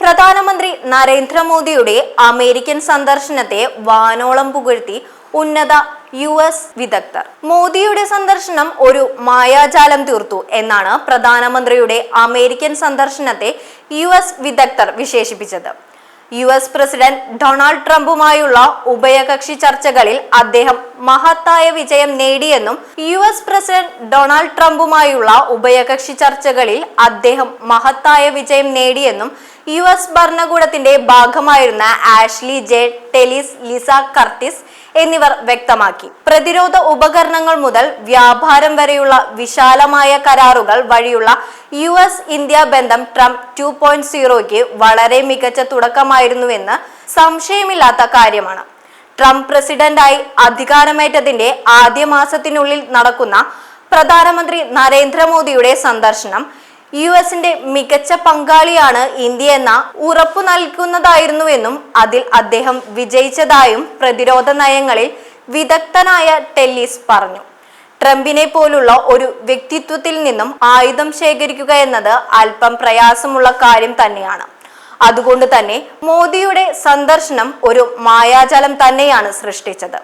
പ്രധാനമന്ത്രി നരേന്ദ്രമോദിയുടെ അമേരിക്കൻ സന്ദർശനത്തെ വാനോളം പുകഴ്ത്തി ഉന്നത US വിദഗ്ധർ. മോദിയുടെ സന്ദർശനം ഒരു മായാജാലം തീർത്തു എന്നാണ് പ്രധാനമന്ത്രിയുടെ അമേരിക്കൻ സന്ദർശനത്തെ US വിദഗ്ധർ വിശേഷിപ്പിച്ചത്. US പ്രസിഡന്റ് ഡൊണാൾഡ് ട്രംപുമായുള്ള ഉഭയകക്ഷി ചർച്ചകളിൽ അദ്ദേഹം മഹത്തായ വിജയം നേടിയെന്നും US പ്രസിഡന്റ് ഡൊണാൾഡ് ട്രംപുമായുള്ള ഉഭയകക്ഷി ചർച്ചകളിൽ അദ്ദേഹം മഹത്തായ വിജയം നേടിയെന്നും US ഭരണകൂടത്തിന്റെ ഭാഗമായിരുന്ന Ashley J Tellis, Lisa Curtis എന്നിവർ വ്യക്തമാക്കി. പ്രതിരോധ ഉപകരണങ്ങൾ മുതൽ വ്യാപാരം വരെയുള്ള വിശാലമായ കരാറുകൾ വഴിയുള്ള US ഇന്ത്യ ബന്ധം ട്രംപ് 2.0ക്ക് വളരെ മികച്ച തുടക്കമായിരുന്നുവെന്ന് സംശയമില്ലാത്ത കാര്യമാണ്. ട്രംപ് പ്രസിഡന്റായി അധികാരമേറ്റതിന്റെ ആദ്യ മാസത്തിനുള്ളിൽ നടക്കുന്ന പ്രധാനമന്ത്രി നരേന്ദ്രമോദിയുടെ സന്ദർശനം USന്റെ മികച്ച പങ്കാളിയാണ് ഇന്ത്യ എന്ന ഉറപ്പു നൽകുന്നതായിരുന്നുവെന്നും അതിൽ അദ്ദേഹം വിജയിച്ചതായും പ്രതിരോധ നയങ്ങളിൽ വിദഗ്ധനായ ടെല്ലിസ് പറഞ്ഞു. ട്രംപിനെ പോലുള്ള ഒരു വ്യക്തിത്വത്തിൽ നിന്നും ആയുധം ശേഖരിക്കുക എന്നത് അല്പം പ്രയാസമുള്ള കാര്യം തന്നെയാണ്. അതുകൊണ്ട് തന്നെ മോദിയുടെ സന്ദർശനം ഒരു മായാജാലം തന്നെയാണ് സൃഷ്ടിച്ചത്.